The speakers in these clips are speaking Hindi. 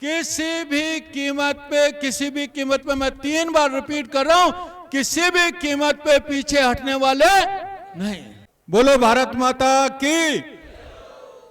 किसी भी कीमत पे मैं 3 बार रिपीट कर रहा हूं, किसी भी कीमत पे पीछे हटने वाले नहीं। बोलो भारत माता की।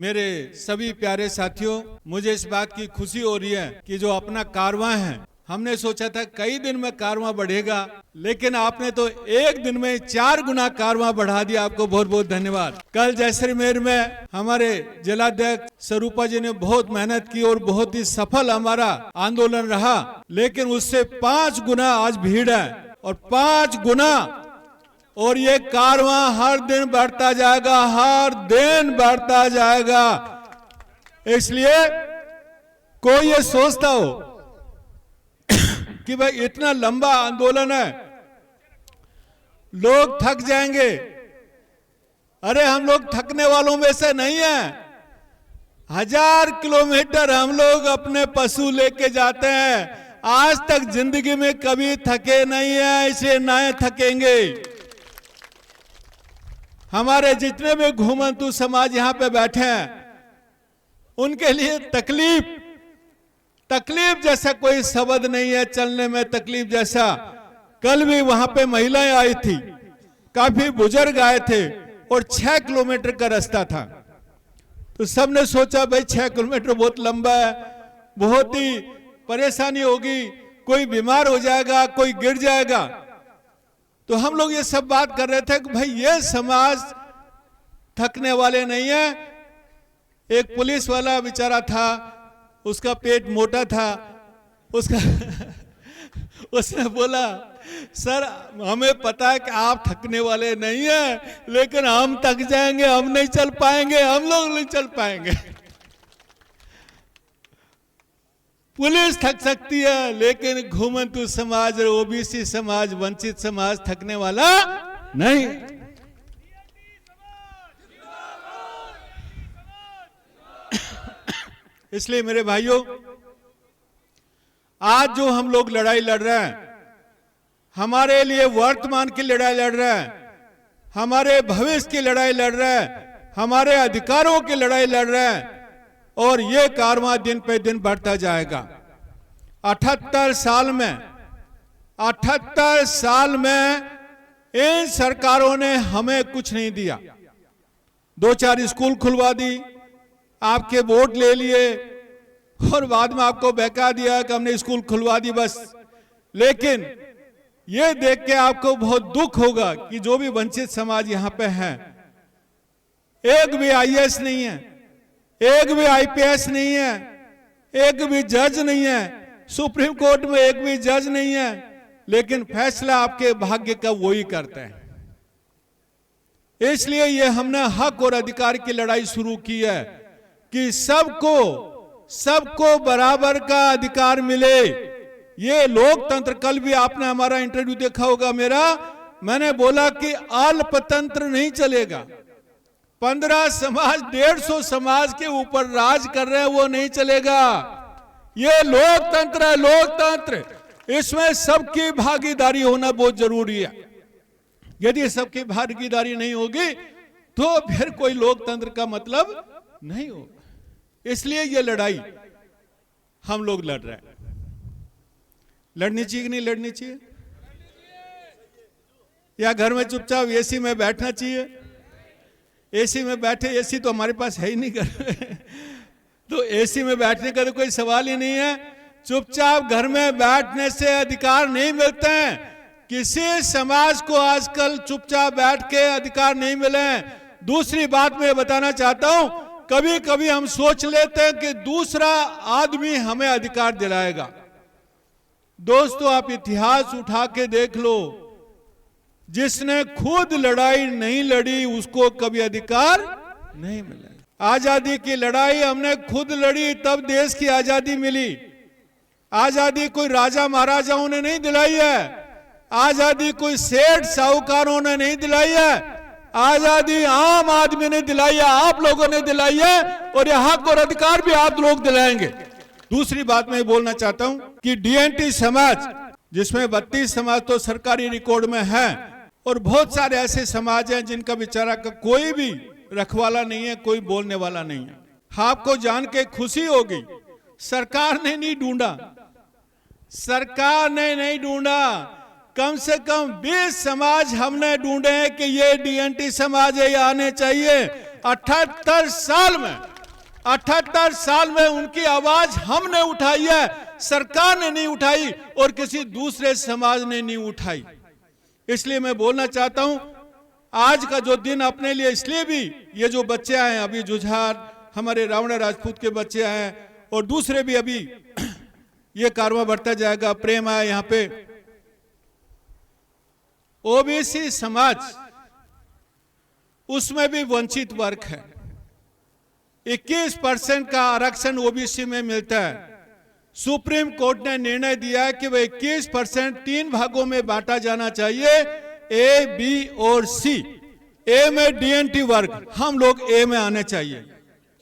मेरे सभी प्यारे साथियों, मुझे इस बात की खुशी हो रही है कि जो अपना कारवां है, हमने सोचा था कई दिन में कारवां बढ़ेगा, लेकिन आपने तो एक दिन में 4 गुना कारवां बढ़ा दिया। आपको बहुत बहुत धन्यवाद। कल जैसलमेर में हमारे जिलाध्यक्ष स्वरूपा जी ने बहुत मेहनत की और बहुत ही सफल हमारा आंदोलन रहा, लेकिन उससे 5 गुना आज भीड़ है और 5 गुना, और ये कारवां हर दिन बढ़ता जाएगा, हर दिन बढ़ता जाएगा। इसलिए कोई ये सोचता हो कि भाई इतना लंबा आंदोलन है, लोग थक जाएंगे, अरे हम लोग थकने वालों में से नहीं है। 1000 किलोमीटर हम लोग अपने पशु लेके जाते हैं, आज तक जिंदगी में कभी थके नहीं है, इसे ना थकेंगे। हमारे जितने भी घुमंतु समाज यहां पे बैठे हैं, उनके लिए तकलीफ जैसा कोई शब्द नहीं है, चलने में तकलीफ जैसा। कल भी वहां पे महिलाएं आई थी, काफी बुजुर्ग आए थे और 6 किलोमीटर का रास्ता था। तो सबने सोचा भाई 6 किलोमीटर बहुत लंबा है, बहुत ही परेशानी होगी, कोई बीमार हो जाएगा, कोई गिर जाएगा। तो हम लोग ये सब बात कर रहे थे कि भाई ये समाज थकने वाले नहीं है। एक पुलिस वाला बेचारा था, उसका पेट मोटा था, उसने बोला सर हमें पता है कि आप थकने वाले नहीं हैं, लेकिन हम थक जाएंगे, हम नहीं चल पाएंगे, हम लोग नहीं चल पाएंगे। पुलिस थक सकती है, लेकिन घुमंतु समाज, ओबीसी समाज, वंचित समाज थकने वाला नहीं। इसलिए मेरे भाइयों, आज जो हम लोग लड़ाई लड़ रहे हैं, हमारे लिए वर्तमान की लड़ाई लड़ रहे हैं, हमारे भविष्य की लड़ाई लड़ रहे हैं, हमारे अधिकारों की लड़ाई लड़ रहे हैं, और ये कारवां दिन पे दिन बढ़ता जाएगा। 78 साल में इन सरकारों ने हमें कुछ नहीं दिया। 2-4 स्कूल खुलवा दी, आपके वोट ले लिए और बाद में आपको बहका दिया कि हमने स्कूल खुलवा दी बस। लेकिन ये देख के आपको बहुत दुख होगा कि जो भी वंचित समाज यहां पे हैं, एक भी आईएएस नहीं है, एक भी आईपीएस नहीं है, एक भी जज नहीं है, सुप्रीम कोर्ट में एक भी जज नहीं है, लेकिन फैसला आपके भाग्य का वही करते हैं। इसलिए ये हमने हक और अधिकार की लड़ाई शुरू की है कि सबको बराबर का अधिकार मिले। ये लोकतंत्र, कल भी आपने हमारा इंटरव्यू देखा होगा मेरा, मैंने बोला कि अल्पतंत्र नहीं चलेगा। 15 समाज 150 समाज के ऊपर राज कर रहे हैं, वो नहीं चलेगा। ये लोकतंत्र है, लोकतंत्र, इसमें सबकी भागीदारी होना बहुत जरूरी है। यदि सबकी भागीदारी नहीं होगी तो फिर कोई लोकतंत्र का मतलब नहीं होगा। इसलिए ये लड़ाई हम लोग लड़ रहे हैं। लड़नी चाहिए कि नहीं लड़नी चाहिए? या घर में चुपचाप एसी में बैठना चाहिए? एसी में बैठे, एसी तो हमारे पास है ही नहीं घर तो एसी में बैठने का तो कोई सवाल ही नहीं है। चुपचाप घर में बैठने से अधिकार नहीं मिलते हैं। किसी समाज को आजकल चुपचाप बैठ के अधिकार नहीं मिले हैं। दूसरी बात मैं बताना चाहता हूं, कभी कभी हम सोच लेते हैं कि दूसरा आदमी हमें अधिकार दिलाएगा। दोस्तों, आप इतिहास उठा के देख लो, जिसने खुद लड़ाई नहीं लड़ी उसको कभी अधिकार नहीं मिला। आजादी की लड़ाई हमने खुद लड़ी, तब देश की आजादी मिली। आजादी कोई राजा महाराजाओं ने नहीं दिलाई है, आजादी कोई सेठ साहूकारों ने नहीं दिलाई है, आजादी आम आदमी ने दिलाई है, आप लोगों ने दिलाई है, और ये हक और अधिकार भी आप लोग दिलाएंगे। दूसरी बात मैं बोलना चाहता हूं कि डीएनटी समाज, जिसमें 32 समाज तो सरकारी रिकॉर्ड में है, और बहुत सारे ऐसे समाज हैं जिनका बेचारा का कोई भी रखवाला नहीं है, कोई बोलने वाला नहीं है। आपको जान के खुशी होगी, सरकार ने नहीं ढूंढा, सरकार ने नहीं ढूंढा, कम से कम 20 समाज हमने ढूंढे हैं कि ये डीएनटी समाज है, ये आने चाहिए। 78 साल में उनकी आवाज हमने उठाई है, सरकार ने नहीं उठाई और किसी दूसरे समाज ने नहीं उठाई। इसलिए मैं बोलना चाहता हूं, आज का जो दिन अपने लिए इसलिए भी, ये जो बच्चे आए हैं अभी, जुझार हमारे रावणा राजपूत के बच्चे आए हैं और दूसरे भी, अभी ये कारवां बढ़ता जाएगा, प्रेम आया यहाँ पे, ओबीसी समाज उसमें भी वंचित वर्ग है। 21% का आरक्षण ओबीसी में मिलता है। सुप्रीम कोर्ट ने निर्णय दिया है कि वह 21% 3 भागों में बांटा जाना चाहिए, ए, बी और सी। ए में डीएनटी वर्ग, हम लोग ए में आने चाहिए।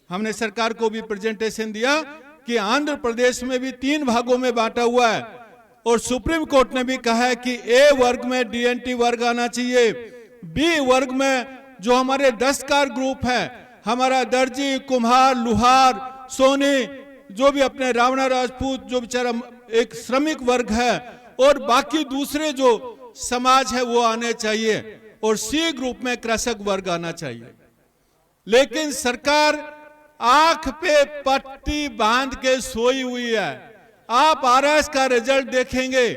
हमने सरकार को भी प्रेजेंटेशन दिया कि आंध्र प्रदेश में भी 3 भागों में बांटा हुआ है और सुप्रीम कोर्ट ने भी कहा है कि ए वर्ग में डीएनटी वर्ग आना चाहिए। बी वर्ग में जो हमारे दस्तकार ग्रुप है, हमारा दर्जी, कुम्हार, लुहार, सोनी, जो भी अपने रावणा राजपूत, जो बेचारा एक श्रमिक वर्ग है, और बाकी दूसरे जो समाज है वो आने चाहिए, और सी ग्रुप में कृषक वर्ग आना चाहिए। लेकिन सरकार आंख पे पट्टी बांध के सोई हुई है। आप आरएस का रिजल्ट देखेंगे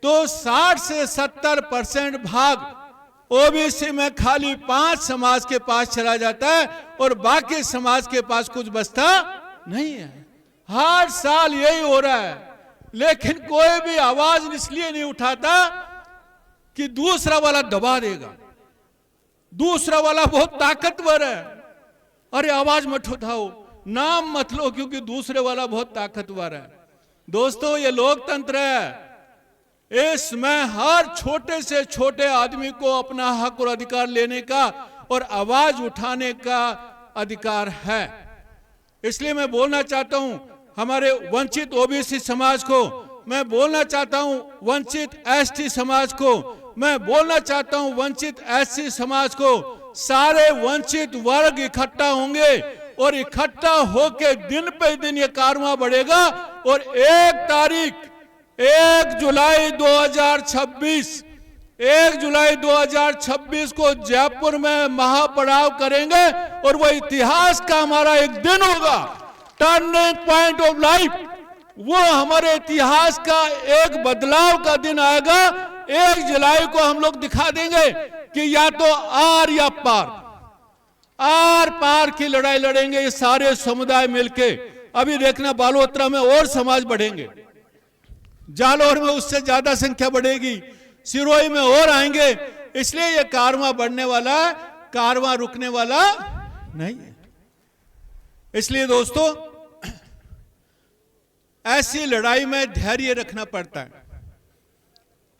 तो 60 से 70% भाग ओबीसी में खाली 5 समाज के पास चला जाता है और बाकी समाज के पास कुछ बचता नहीं है। हर साल यही हो रहा है, लेकिन कोई भी आवाज इसलिए नहीं उठाता कि दूसरा वाला दबा देगा, दूसरा वाला बहुत ताकतवर है, अरे आवाज मत उठाओ, नाम मत लो क्योंकि दूसरे वाला बहुत ताकतवर है। दोस्तों, ये लोकतंत्र है, इसमें हर छोटे से छोटे आदमी को अपना हक और अधिकार लेने का और आवाज उठाने का अधिकार है। इसलिए मैं बोलना चाहता हूं हमारे वंचित ओबीसी समाज को, मैं बोलना चाहता हूं वंचित एसटी समाज को, मैं बोलना चाहता हूं वंचित एससी समाज को, सारे वंचित वर्ग इकट्ठा होंगे और इकट्ठा होके दिन पे दिन ये कारवां बढ़ेगा और 1 जुलाई 2026 को जयपुर में महापड़ाव करेंगे और वो इतिहास का हमारा एक दिन होगा, टर्निंग पॉइंट ऑफ लाइफ। वो हमारे इतिहास का एक बदलाव का दिन आएगा। 1 जुलाई को हम लोग दिखा देंगे कि या तो आर या पार, आर पार की लड़ाई लड़ेंगे ये सारे समुदाय मिलके। अभी देखना बालोतरा में और समाज बढ़ेंगे, जालौर में उससे ज्यादा संख्या बढ़ेगी, सिरोही में और आएंगे। इसलिए ये कारवां बढ़ने वाला है, कारवां रुकने वाला नहीं है। इसलिए दोस्तों, ऐसी लड़ाई में धैर्य रखना पड़ता है।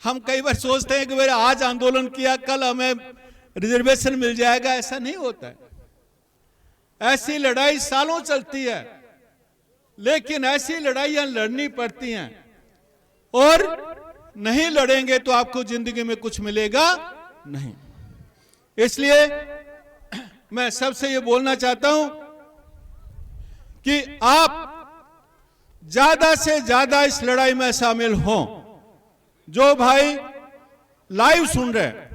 हम कई बार सोचते हैं कि मेरा आज आंदोलन किया कल हमें रिजर्वेशन मिल जाएगा, ऐसा नहीं होता है। ऐसी लड़ाई सालों चलती है, लेकिन ऐसी लड़ाइयां लड़नी पड़ती हैं और नहीं लड़ेंगे तो आपको जिंदगी में कुछ मिलेगा नहीं। इसलिए मैं सबसे ये बोलना चाहता हूं कि आप ज्यादा से ज्यादा इस लड़ाई में शामिल हों। जो भाई लाइव सुन रहे हैं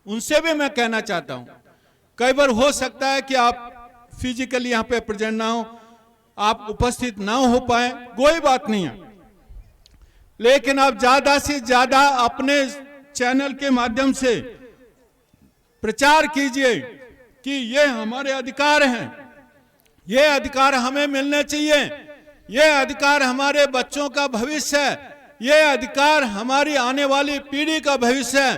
उनसे भी मैं कहना चाहता हूं, कई बार हो सकता है कि आप फिजिकली यहां पे प्रेजेंट ना हो, आप उपस्थित ना हो पाए, कोई बात नहीं है, लेकिन आप ज्यादा से ज्यादा अपने चैनल के माध्यम से प्रचार कीजिए कि ये हमारे अधिकार हैं, ये अधिकार हमें मिलने चाहिए, ये अधिकार हमारे बच्चों का भविष्य है, ये अधिकार हमारी आने वाली पीढ़ी का भविष्य है।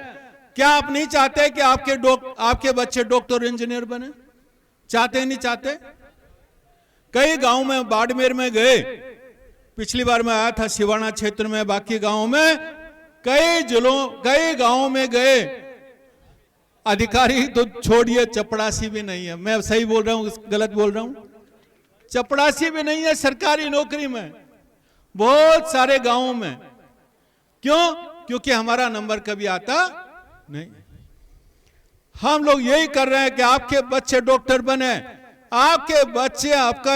क्या आप नहीं चाहते कि आपके बच्चे डॉक्टर इंजीनियर बने? चाहते नहीं चाहते? कई गांव में, बाड़मेर में गए, पिछली बार मैं आया था सिवाना क्षेत्र में, बाकी गांवों में, कई गांवों में गए, अधिकारी तो छोड़िए, चपड़ासी भी नहीं है। मैं सही बोल रहा हूं, गलत बोल रहा हूं? चपड़ासी भी नहीं है सरकारी नौकरी में, बहुत सारे गांवों में। क्यों? क्योंकि हमारा नंबर कभी आता नहीं। हम लोग यही कर रहे हैं कि आपके बच्चे डॉक्टर बने, आपके बच्चे आपका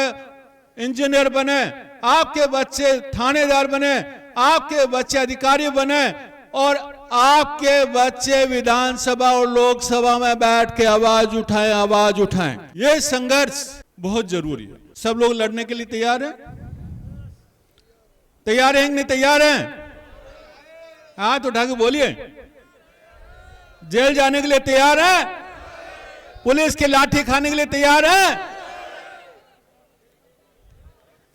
इंजीनियर बने, आपके बच्चे थानेदार बने, आपके बच्चे अधिकारी बने और आपके बच्चे विधानसभा और लोकसभा में बैठ के आवाज उठाएं। ये संघर्ष बहुत जरूरी है। सब लोग लड़ने के लिए तैयार हैं? तैयार हैं कि नहीं तैयार हैं? हाथ उठा के बोलिए। जेल जाने के लिए तैयार है? पुलिस की लाठी खाने के लिए तैयार है?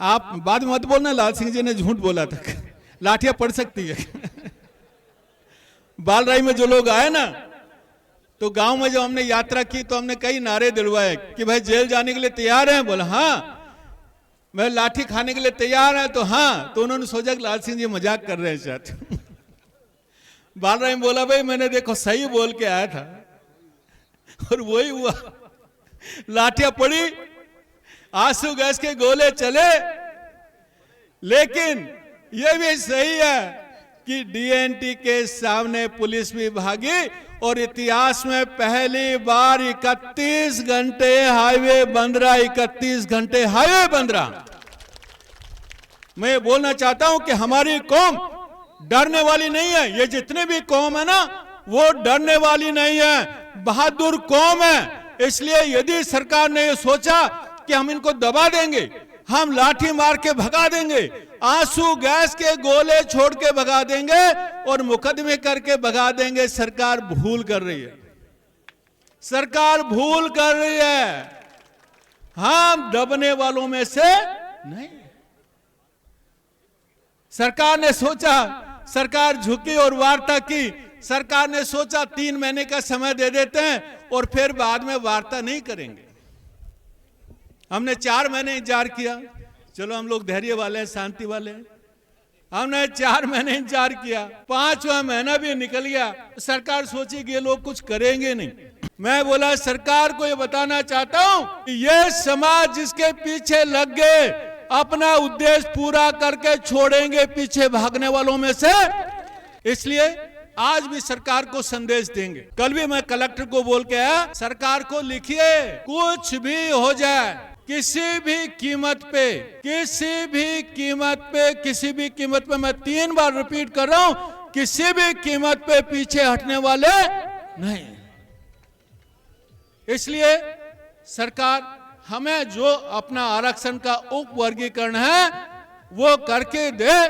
आप बाद में मत बोलना लाल सिंह जी ने झूठ बोला था, लाठियां पड़ सकती है। बालराई में जो लोग आए ना, तो गांव में जब हमने यात्रा की तो हमने कई नारे दिलवाए कि भाई जेल जाने के लिए तैयार हैं? बोला हाँ। मैं लाठी खाने के लिए तैयार है? तो हाँ। तो उन्होंने सोचा कि लाल सिंह जी मजाक कर रहे हैं शायद। बालराई बोला भाई मैंने देखो सही बोल के आया था, और वही हुआ। लाठियां पड़ी, आंसू गैस के गोले चले। लेकिन यह भी सही है कि डीएनटी के सामने पुलिस भी भागी और इतिहास में पहली बार 31 घंटे हाईवे बंद रहा। 31 घंटे हाईवे बंद रहा। मैं बोलना चाहता हूं कि हमारी कौम डरने वाली नहीं है। ये जितने भी कौम है ना, वो डरने वाली नहीं है, बहादुर कौम है। इसलिए यदि सरकार ने ये सोचा कि हम इनको दबा देंगे, हम लाठी मार के भगा देंगे, आंसू गैस के गोले छोड़ के भगा देंगे और मुकदमे करके भगा देंगे, सरकार भूल कर रही है। सरकार भूल कर रही है। हम दबने वालों में से नहीं। सरकार ने सोचा, सरकार झुकी और वार्ता की। सरकार ने सोचा 3 महीने का समय दे देते हैं और फिर बाद में वार्ता नहीं करेंगे। हमने 4 महीने इंतजार किया। चलो हम लोग धैर्य वाले हैं, शांति वाले हैं। हमने 4 महीने इंतजार किया, 5वां महीना भी निकल गया। सरकार सोची कि ये लोग कुछ करेंगे नहीं। मैं बोला सरकार को ये बताना चाहता हूं कि ये समाज जिसके पीछे लग गए, अपना उद्देश्य पूरा करके छोड़ेंगे पीछे भागने वालों में से। इसलिए आज भी सरकार को संदेश देंगे। कल भी मैं कलेक्टर को बोल के आया, सरकार को लिखिए कुछ भी हो जाए, किसी भी कीमत पे, किसी भी कीमत पे, किसी भी कीमत पे, मैं 3 बार रिपीट कर रहा हूं, किसी भी कीमत पे पीछे हटने वाले नहीं। इसलिए सरकार हमें जो अपना आरक्षण का उपवर्गीकरण है वो करके दे,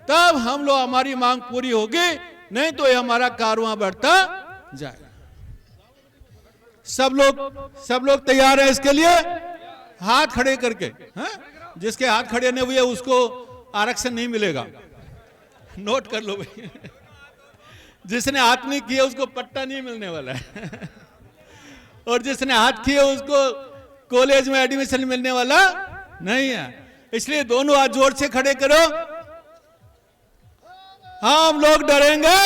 तब हम लोग हमारी मांग पूरी होगी, नहीं तो ये हमारा कारवां बढ़ता जाएगा। सब लोग तैयार है इसके लिए? हाथ खड़े करके। हाँ? जिसके हाथ खड़े नहीं हुए उसको आरक्षण नहीं मिलेगा। नोट कर लो भाई। जिसने हाथ नहीं किया उसको पट्टा नहीं मिलने वाला है। और जिसने हाथ किए उसको कॉलेज में एडमिशन मिलने वाला नहीं है। इसलिए दोनों हाथ जोर से खड़े करो। हम लोग डरेंगे?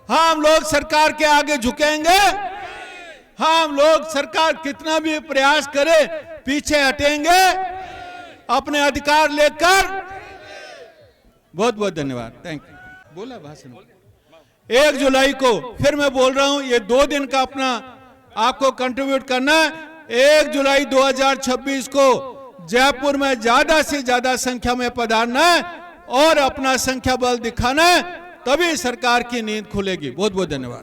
हम लोग सरकार के आगे झुकेंगे? हम लोग सरकार कितना भी प्रयास करे पीछे हटेंगे अपने अधिकार लेकर? बहुत बहुत धन्यवाद। Thank you. बोला भाषण 1 जुलाई को, फिर मैं बोल रहा हूं, ये 2 दिन का अपना आपको कंट्रीब्यूट करना है। 1 जुलाई 2026 को जयपुर में ज्यादा से ज्यादा संख्या में पधारना है और अपना संख्या बल दिखाना है, तभी सरकार की नींद खुलेगी। बहुत बहुत धन्यवाद।